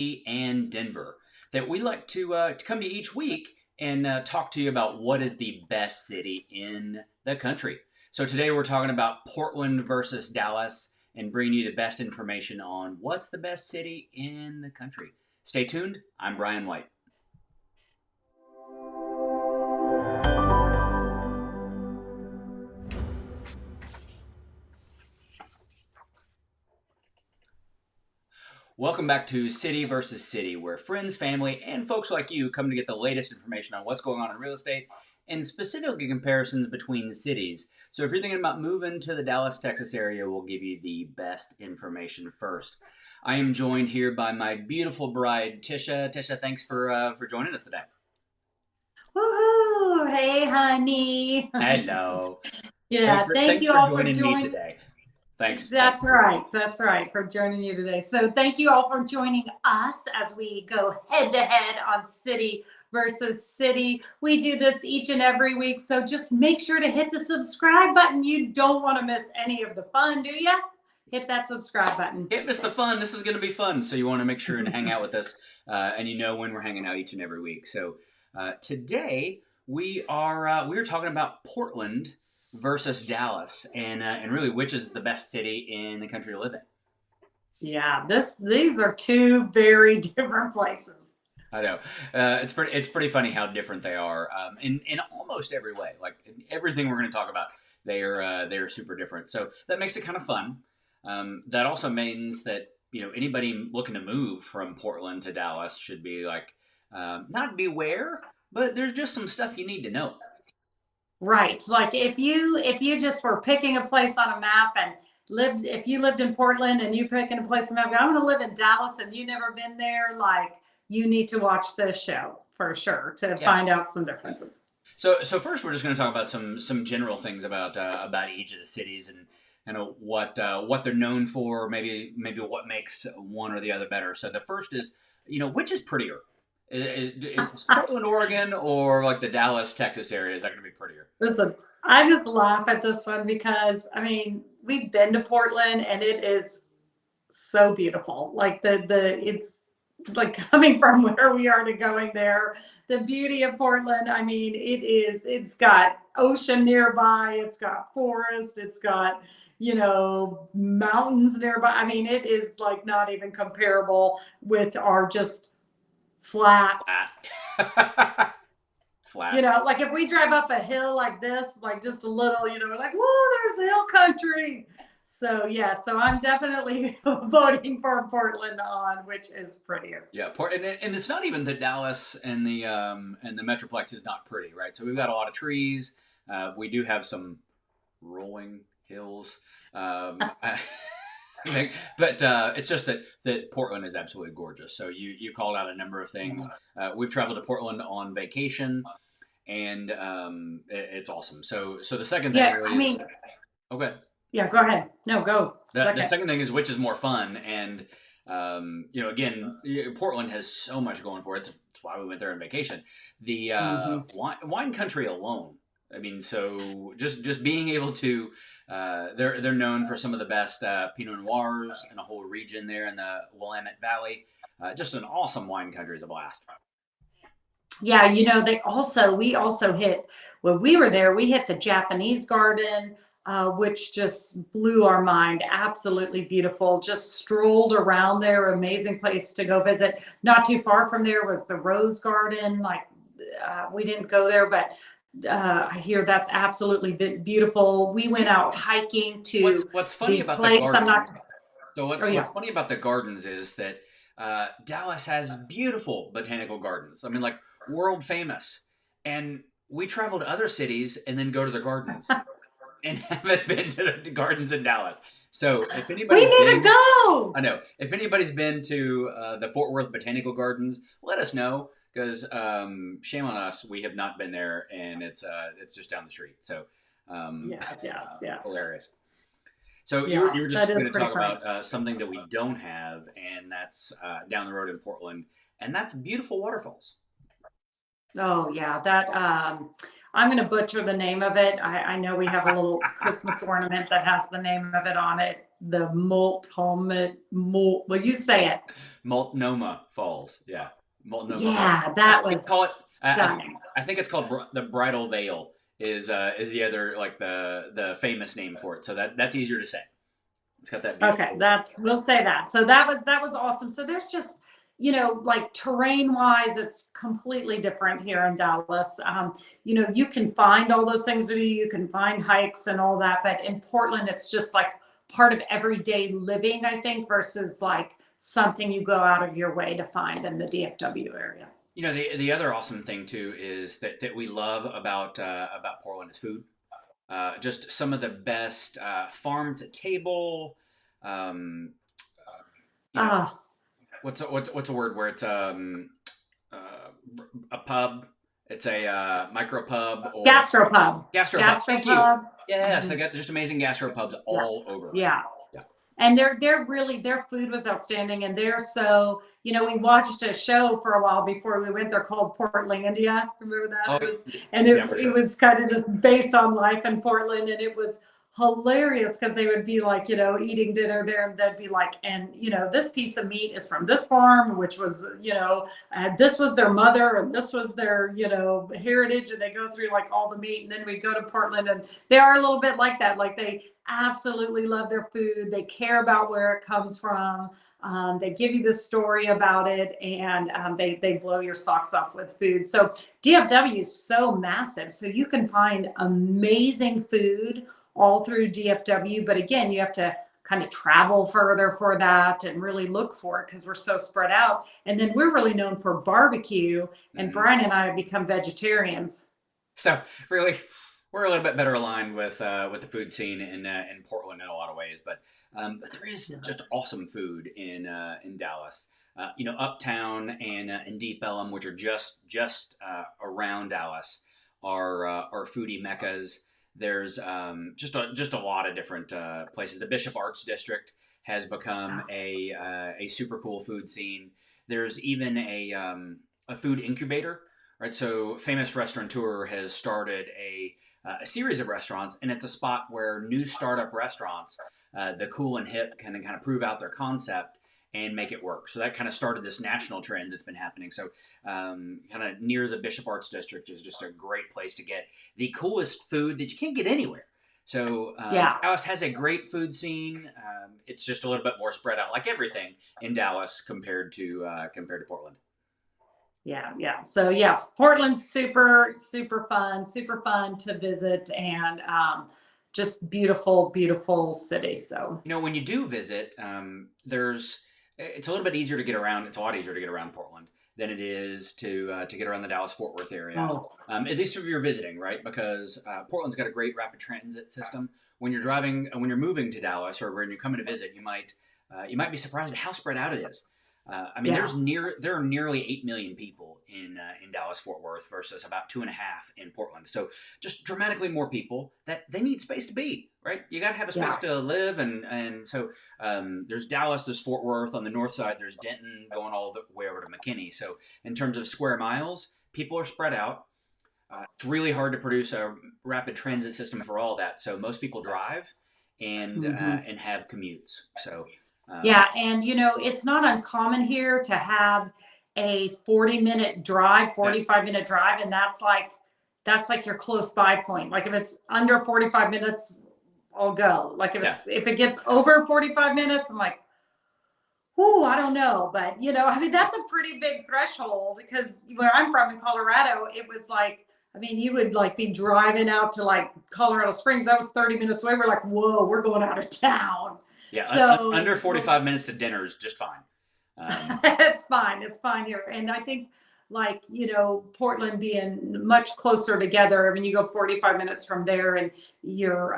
and Denver that we like to come to each week and talk to you about what is the best city in the country. So today we're talking about Portland versus Dallas and bringing you the best information on what's the best city in the country. Stay tuned. I'm Brian White. Welcome back to City versus City, where friends, family, and folks like you come to get the latest information on what's going on in real estate and specifically comparisons between cities. So if you're thinking about moving to the Dallas, Texas area, we'll give you the best information first. I am joined here by my beautiful bride, Tisha. Tisha, thanks for joining us today. Woohoo! Hey, honey. Hello. Yeah, thank Thanks you for all for joining me joining. today. Thanks. That's right. That's right for joining you today. So, thank you all for joining us as we go head to head on city versus city. We do this each and every week. So, just make sure to hit the subscribe button. You don't want to miss any of the fun, do you? Hit that subscribe button. Can't miss the fun. This is going to be fun. So you want to make sure and hang out with us, and you know when we're hanging out each and every week. So today we're talking about Portland versus Dallas, and really which is the best city in the country to live in. Yeah, these are two very different places. I know it's pretty funny how different they are in almost every way. Like everything we're going to talk about, they are super different. So that makes it kind of fun. That also means that anybody looking to move from Portland to Dallas should be like not beware, but there's just some stuff you need to know. Right. Like if you just were picking a place on a map and if you lived in Portland and you picking a place on the map, I'm gonna live in Dallas and you never been there, like you need to watch this show for sure to Yeah. find out some differences. So first, we're just going to talk about some general things about each of the cities and what they're known for, maybe what makes one or the other better. So the first is which is prettier. Is Portland, Oregon, or like the Dallas, Texas area? Is that going to be prettier? Listen, I just laugh at this one because I mean we've been to Portland and it is so beautiful. Like the it's like coming from where we are to going there, the beauty of Portland. I mean, it's got ocean nearby, it's got forest, it's got, mountains nearby. I mean, it is like not even comparable with our just flat. Flat. Flat. Like if we drive up a hill like this, like just a little, we're like, whoa, there's hill country. So yeah, so I'm definitely voting for Portland on which is prettier. Yeah, and it's not even the Dallas and the Metroplex is not pretty, right? So we've got a lot of trees. We do have some rolling hills. But it's just that Portland is absolutely gorgeous. So you called out a number of things. We've traveled to Portland on vacation, and it's awesome. So the second thing really is okay. Yeah, go ahead. No, go. The second thing is which is more fun, and again, Portland has so much going for it. That's why we went there on vacation. The wine country alone. I mean, so just being able to, they're known for some of the best Pinot Noirs in a whole region there in the Willamette Valley. Just an awesome wine country. Is a blast. Yeah, we also hit, when we were there, we hit the Japanese garden, which just blew our mind. Absolutely beautiful. Just strolled around there. Amazing place to go visit. Not too far from there was the Rose Garden. Like we didn't go there, but I hear that's absolutely beautiful. We went out hiking to what's funny the about place. the gardens. What's Yeah. funny about the gardens is that Dallas has beautiful botanical gardens. I mean, like world famous. And we travel to other cities and then go to the gardens and haven't been to the gardens in Dallas. So if We anybody's need to been, go. I know if anybody's been to the Fort Worth Botanical Gardens, let us know because shame on us, we have not been there, and it's just down the street. So Yes. hilarious. So Yeah, you were that just is going to pretty talk funny. about something that we don't have, and that's down the road in Portland, and that's beautiful waterfalls. Oh yeah, that I'm gonna butcher the name of it. I know we have a little Christmas ornament that has the name of it on it. the well, you say it. Multnomah Falls. Yeah, Multnomah Falls. Yeah, I that think they was call it. stunning. I think it's called the Bridal Veil. Is the other like the famous name for it. So that's easier to say. It's got that Okay, beautiful. we'll say that. So that was awesome. So there's just, like terrain wise, it's completely different here in Dallas. You can find all those things to do. You can find hikes and all that, but in Portland, it's just like part of everyday living, I think, versus like something you go out of your way to find in the DFW area. The other awesome thing too is that we love about Portland is food. Just some of the best farm to table. Um, you know, Ah, what's a word where it's uh, a pub? It's a micro pub or gastropub, gastropub. Thank you. gastropubs. Yes, Hmm. they got just amazing gastropubs Yeah, all over. yeah. Yeah. And they're really, their food was outstanding, and they're so, we watched a show for a while before we went there called Portlandia. Remember that? Oh, It was, and yeah, for it sure. was kind of just based on life in Portland, and it was hilarious because they would be like, eating dinner there, and they'd be like, and this piece of meat is from this farm, which was, this was their mother, and this was their, heritage, and they go through like all the meat, and then we go to Portland, and they are a little bit like that, like they absolutely love their food. They care about where it comes from. They give you the story about it, and they blow your socks off with food. So DFW is so massive, so you can find amazing food all through DFW. But again, you have to kind of travel further for that and really look for it because we're so spread out. And then we're really known for barbecue. And Hmm. Brian and I have become vegetarians. So really, we're a little bit better aligned with the food scene in Portland in a lot of ways, but there is just awesome food in Dallas. Uptown and Deep Ellum, which are just around Dallas, are foodie meccas. There's just a lot of different places. The Bishop Arts District has become a super cool food scene. There's even a food incubator, right? So, famous restaurateur has started a series of restaurants, and it's a spot where new startup restaurants, the cool and hip, can kind of prove out their concept and make it work. So that kind of started this national trend that's been happening. So, kind of near the Bishop Arts District is just a great place to get the coolest food that you can't get anywhere. So Yeah. Dallas has a great food scene. It's just a little bit more spread out, like everything in Dallas compared to Portland. Yeah, yeah. So yeah, Portland's super fun to visit, and just beautiful, beautiful city. So When you do visit, it's a little bit easier to get around. It's a lot easier to get around Portland than it is to get around the Dallas Fort Worth area. oh At least if you're visiting, right? Because Portland's got a great rapid transit system. When you're moving to Dallas, or when you're coming to visit, you might be surprised at how spread out it is. I mean, yeah, there are nearly 8 million people in Dallas Fort Worth versus about 2.5 in Portland. So just dramatically more people that they need space to be, right? You got to have a space yeah, to live, and so there's Dallas, there's Fort Worth on the north side, there's Denton going all the way over to McKinney. So in terms of square miles, people are spread out. It's really hard to produce a rapid transit system for all that. So most people drive hmm and have commutes. So. Um, yeah. And it's not uncommon here to have a 40-minute drive, yeah, 45-minute drive, and that's like your close by point. Like if it's under 45 minutes, I'll go. Like if yeah. it gets over 45 minutes, I'm like, oh, I don't know, but I mean, that's a pretty big threshold because where I'm from in Colorado, it was like, I mean, you would like be driving out to like Colorado Springs. That was 30 minutes away. We're like, whoa, we're going out of town. Yeah, under So 45 minutes to dinner is just fine. Um, it's fine. It's fine here. And I think like, Portland being much closer together. I mean, you go 45 minutes from there and you're,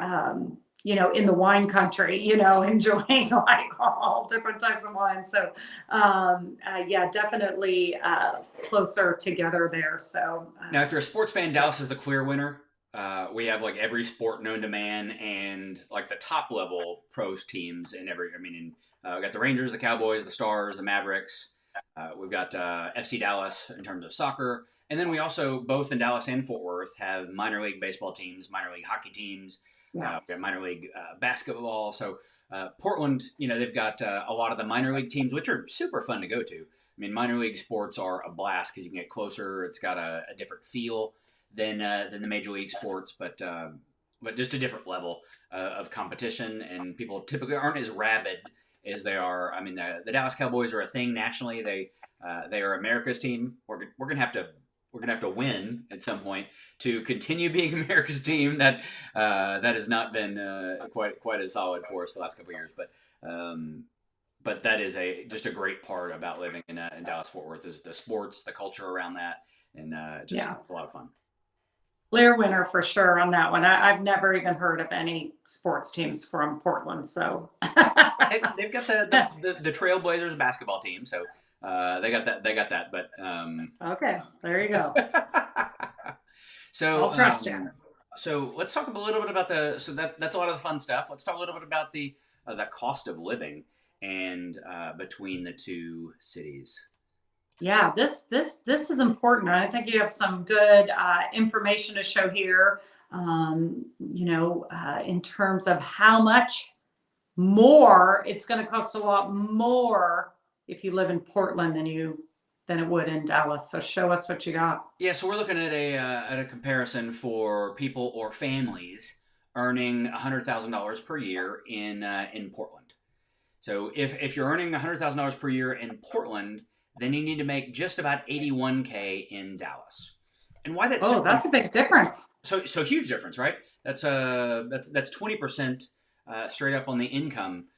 in the wine country, enjoying like all different types of wine. So, yeah, definitely closer together there. So, Now, if you're a sports fan, Dallas is the clear winner. We have like every sport known to man, and like the top level pros teams in every. I mean, we got the Rangers, the Cowboys, the Stars, the Mavericks. We've got FC Dallas in terms of soccer, and then we also both in Dallas and Fort Worth have minor league baseball teams, minor league hockey teams. yeah. We have minor league basketball. So Portland, they've got a lot of the minor league teams, which are super fun to go to. I mean, minor league sports are a blast because you can get closer. It's got a different feel than the major league sports, but just a different level of competition, and people typically aren't as rabid as they are. I mean, the Dallas Cowboys are a thing nationally. They are America's team. We're gonna have to win at some point to continue being America's team. That has not been quite as solid for us the last couple of years, but that is just a great part about living in Dallas Fort Worth is the sports, the culture around that, and just a lot of fun. Clear winner for sure on that one. I've never even heard of any sports teams from Portland, so they've got the Trailblazers basketball team, so they got that. But okay, there you go. So I'll trust you. So let's talk a little bit about that's a lot of the fun stuff. Let's talk a little bit about the cost of living and between the two cities. Yeah, this is important. I think you have some good information to show here. In terms of how much more it's going to cost a lot more if you live in Portland than it would in Dallas. So show us what you got. Yeah, so we're looking at a comparison for people or families earning $100,000 per year in Portland. So if you're earning $100,000 per year in Portland, then you need to make just about $81K in Dallas. And why that's that's a big difference. So huge difference, right? That's 20% straight up on the income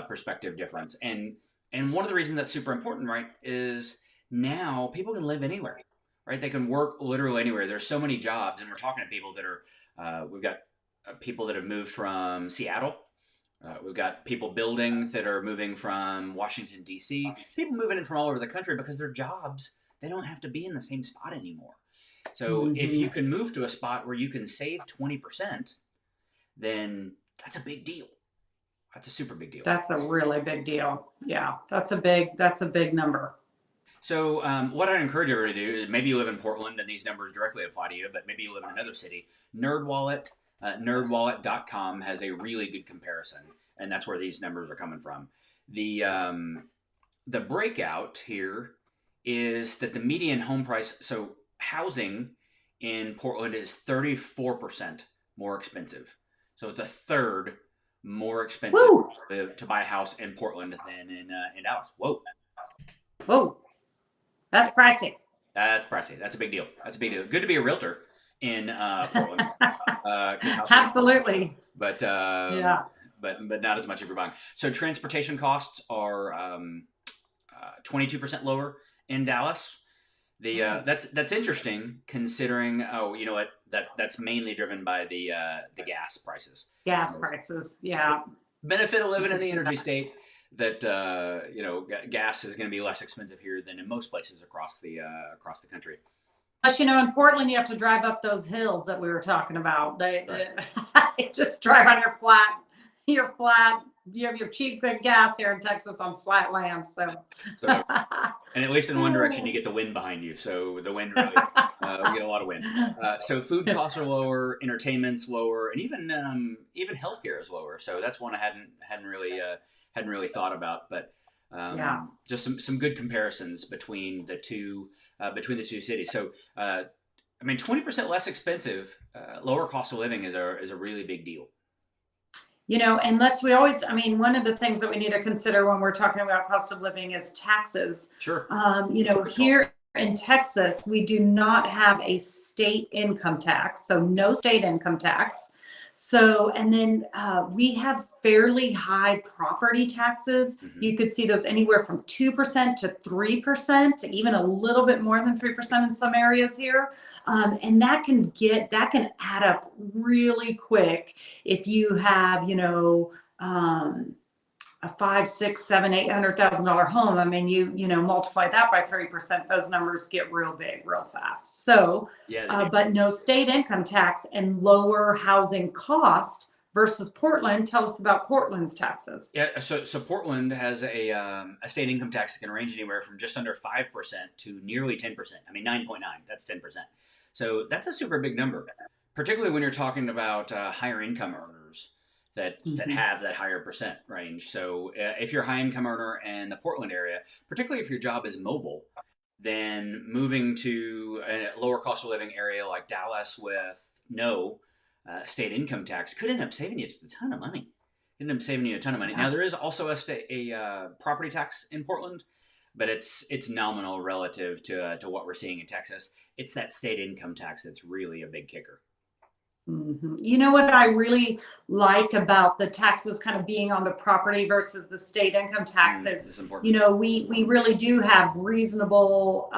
perspective difference. And one of the reasons that's super important, right, is now people can live anywhere, right? They can work literally anywhere. There's so many jobs, and we're talking to people that are we've got people that have moved from Seattle. We've got people building that are moving from Washington, D.C., people moving in from all over the country because their jobs, they don't have to be in the same spot anymore. So if you can move to a spot where you can save 20%, then that's a big deal. That's a super big deal. That's a really big deal. Yeah, that's a big number. So what I'd encourage everybody to do is maybe you live in Portland and these numbers directly apply to you, but maybe you live in another city. Nerdwallet.com has a really good comparison, and that's where these numbers are coming from. The breakout here is that the median home price, so housing in Portland is 34% more expensive. So it's a third more expensive to buy a house in Portland than in Dallas. Whoa, that's pricey. That's pricey. That's a big deal. Good to be a realtor in Portland. Absolutely. But not as much if you're buying. So transportation costs are 22% lower in Dallas. That's interesting considering. Oh, you know what? That's mainly driven by the gas prices. Gas prices, yeah. Benefit of living in the energy state that gas is going to be less expensive here than in most places across the country. Plus, in Portland, you have to drive up those hills that we were talking about. They just drive on your flat. You have your cheap good gas here in Texas on flat land. So and at least in one direction, you get the wind behind you. So the wind really, we get a lot of wind. So food costs are lower, entertainment's lower, and even healthcare is lower. So that's one I hadn't really thought about. But just some good comparisons between the two cities. So 20% less expensive, lower cost of living is a really big deal. And one of the things that we need to consider when we're talking about cost of living is taxes. Sure. Here in Texas, we do not have a state income tax, so no state income tax. So, and then we have fairly high property taxes. Mm-hmm. You could see those anywhere from 2% to 3%, even a little bit more than 3% in some areas here. And that can add up really quick if you have, a $500,000, $600,000, $700,000, $800,000 home. You multiply that by 3%, those numbers get real big, real fast. So, but no state income tax and lower housing cost versus Portland. Tell us about Portland's taxes. Yeah, so Portland has a state income tax that can range anywhere from just under 5% to nearly 10%. 9.9, that's 10%. So that's a super big number, particularly when you're talking about higher income earners that have that higher percent range. So if you're a high income earner in the Portland area, particularly if your job is mobile, then moving to a lower cost of living area like Dallas with no state income tax could end up saving you a ton of money. End up saving you a ton of money. Now there is also a property tax in Portland, but it's nominal relative to what we're seeing in Texas. It's that state income tax that's really a big kicker. You know what I really like about the taxes kind of being on the property versus the state income taxes? This is important. You know, we really do have reasonable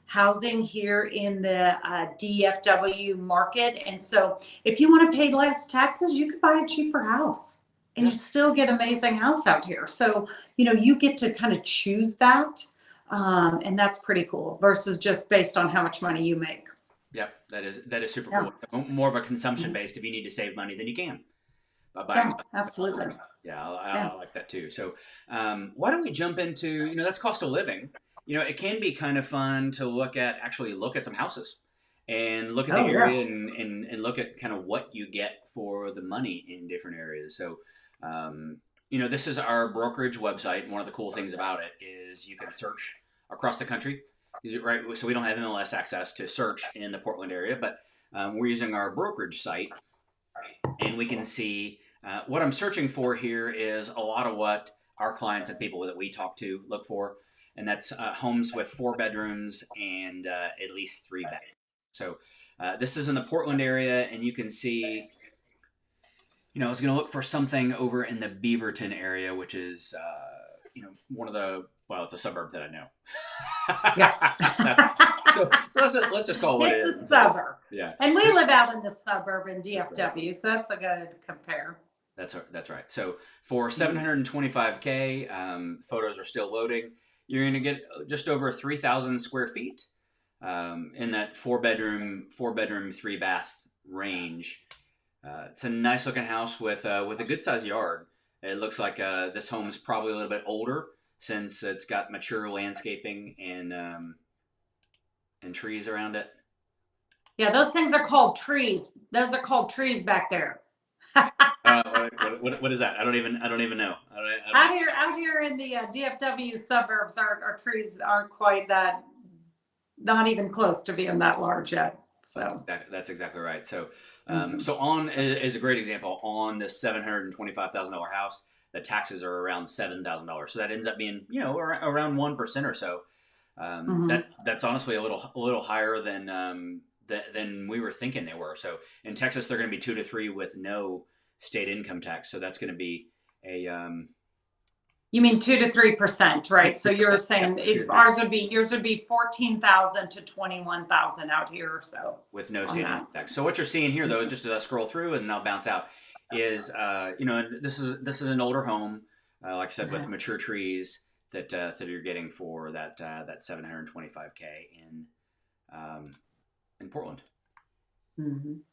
housing here in the DFW market. And so if you want to pay less taxes, you could buy a cheaper house and you still get amazing house out here. So, you know, you get to kind of choose that. And that's pretty cool versus just based on how much money you make. Yep, that is super cool. More of a consumption based. If you need to save money, then you can by buying. Absolutely. Yeah, I like that too. So, why don't we jump into that's cost of living. You know, it can be kind of fun to look at some houses and look at the area and look at kind of what you get for the money in different areas. So, this is our brokerage website. One of the cool things about it is you can search across the country. Right, so we don't have MLS access to search in the Portland area, but we're using our brokerage site, and we can see what I'm searching for here is a lot of what our clients and people that we talk to look for, and that's homes with 4 bedrooms and at least 3 beds. So this is in the Portland area, and you can see, I was going to look for something over in the Beaverton area, which is, one of the, it's a suburb that I know. so let's just call it what it is. It's a suburb. Yeah. And we live out in the suburb in DFW, so that's a good compare. That's right. So for $725K, photos are still loading. You're going to get just over 3,000 square feet in that 4-bedroom, 3-bath range. It's a nice looking house with a good sized yard. It looks like this home is probably a little bit older since it's got mature landscaping and trees around it. Yeah, those things are called trees. Those are called trees back there. What is that? I don't even know. Out here in the DFW suburbs, our trees aren't quite that, not even close to being that large yet. So that's exactly right. So so on is a great example. On this $725,000 house, the taxes are around $7,000. So that ends up being around 1% or so. That's honestly a little higher than we were thinking they were. So in Texas, they're going to be 2 to 3 with no state income tax. So that's going to be a you mean 2 to 3%, right? So you're saying yours would be 14,000 to 21,000 out here or so with no state income tax. So what you're seeing here, though, just as I scroll through and then I'll bounce out, is this is an older home, like I said, with mature trees that you're getting for that $725K in Portland. In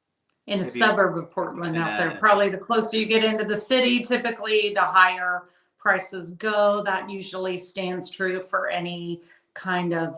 a suburb of Portland out there. Probably the closer you get into the city, typically the higher prices go. That usually stands true for any kind of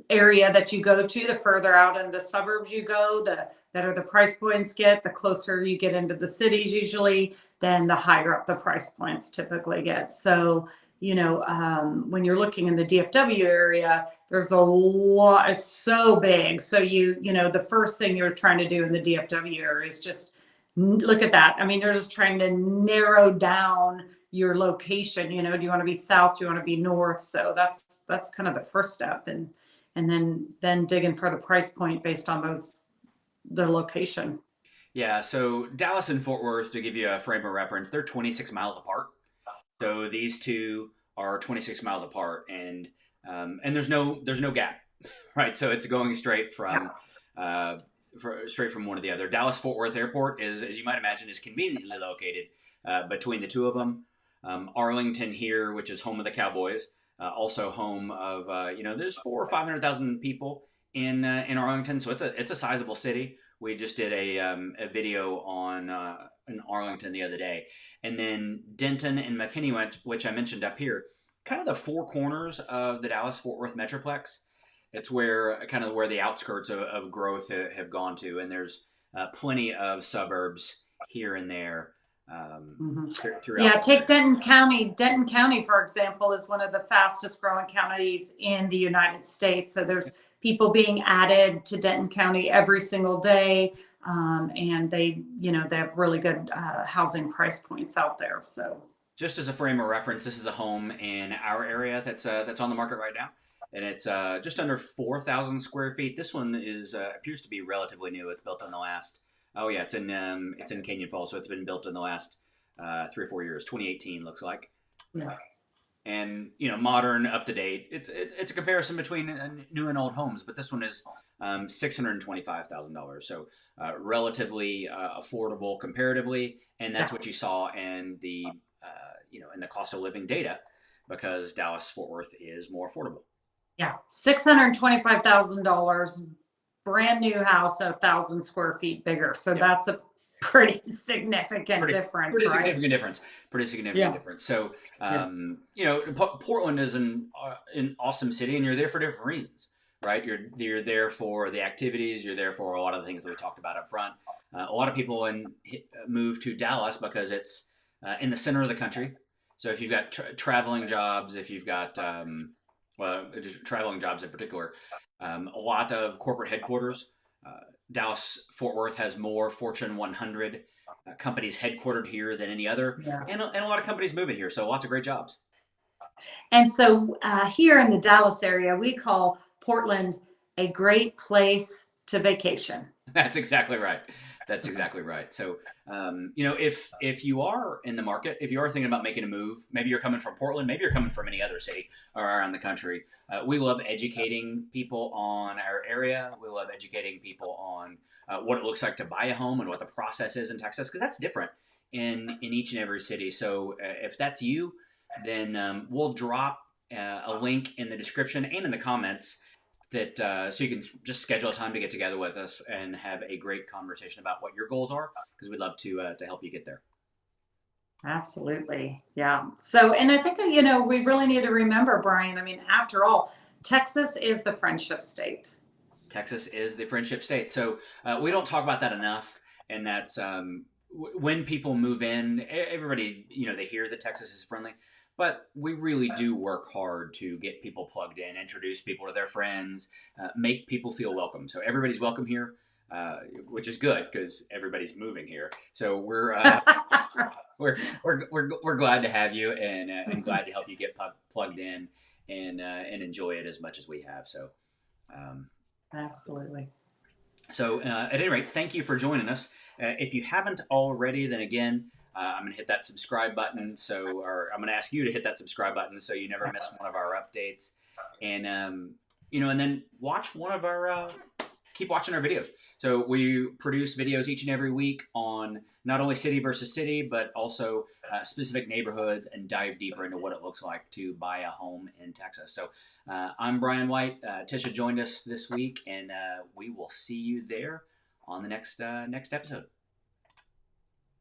area that you go to. The further out in the suburbs you go, the better the price points get. The closer you get into the cities usually, then the higher up the price points typically get. So, when you're looking in the DFW area, there's a lot, it's so big. So the first thing you're trying to do in the DFW area is just look at that. I mean, you're just trying to narrow down your location. Do you want to be south? Do you want to be north? So that's kind of the first step. And then digging for the price point based on the location. Yeah. So Dallas and Fort Worth, to give you a frame of reference, they're 26 miles apart. So these two are 26 miles apart, and there's no gap, right? So it's going straight from one to the other. Dallas Fort Worth Airport is, as you might imagine, is conveniently located between the two of them. Arlington here, which is home of the Cowboys, also home of there's 400,000 or 500,000 people in Arlington, so it's a sizable city. We just did a video on in Arlington the other day. And then Denton and McKinney, which I mentioned up here, kind of the 4 corners of the Dallas-Fort Worth Metroplex. It's where the outskirts of growth have gone to. And there's plenty of suburbs here and there throughout. Yeah, take Denton County. Denton County, for example, is one of the fastest growing counties in the United States. So there's people being added to Denton County every single day. And they have really good housing price points out there. So Just as a frame of reference, this is a home in our area that's on the market right now, and it's just under 4,000 square feet. This one is appears to be relatively new. It's built in the last. Oh yeah, it's in Canyon Falls, so it's been built in the last 3 or 4 years. 2018 looks like. yeah. And modern, up to date. It's a comparison between new and old homes, but this one is $625,000, so relatively affordable comparatively, and that's what you saw in the in the cost of living data, because Dallas Fort Worth is more affordable. Yeah, $625,000, brand new house, 1,000 square feet bigger. So that's a pretty significant difference, pretty right? significant difference. Pretty significant difference. So, Portland is an awesome city, and you're there for different reasons, right? You're there for the activities. You're there for a lot of the things that we talked about up front. A lot of people move to Dallas because it's in the center of the country. So if you've got traveling jobs, if you've got traveling jobs in particular, a lot of corporate headquarters. Dallas Fort Worth has more Fortune 100 companies headquartered here than any other, and a lot of companies moving here. So lots of great jobs. And so here in the Dallas area, we call Portland a great place to vacation. That's exactly right. That's exactly right. So, if you are in the market, if you are thinking about making a move, maybe you're coming from Portland, maybe you're coming from any other city or around the country. We love educating people on our area. We love educating people on what it looks like to buy a home and what the process is in Texas, because that's different in each and every city. So, if that's you, then we'll drop a link in the description and in the comments that so you can just schedule a time to get together with us and have a great conversation about what your goals are, because we'd love to help you get there. Absolutely. Yeah. So, and I think that, we really need to remember, Brian, I mean, after all, Texas is the friendship state. Texas is the friendship state. So we don't talk about that enough. And that's when people move in, everybody, they hear that Texas is friendly. But we really do work hard to get people plugged in, introduce people to their friends, make people feel welcome. So everybody's welcome here, which is good because everybody's moving here. So we're glad to have you, and glad to help you get plugged in and enjoy it as much as we have. So absolutely. So at any rate, thank you for joining us. If you haven't already, then again, I'm going to hit that subscribe button. Or I'm going to ask you to hit that subscribe button so you never miss one of our updates. And, and then keep watching our videos. So we produce videos each and every week on not only city versus city, but also specific neighborhoods, and dive deeper into what it looks like to buy a home in Texas. So I'm Brian White. Tisha joined us this week, and we will see you there on the next episode.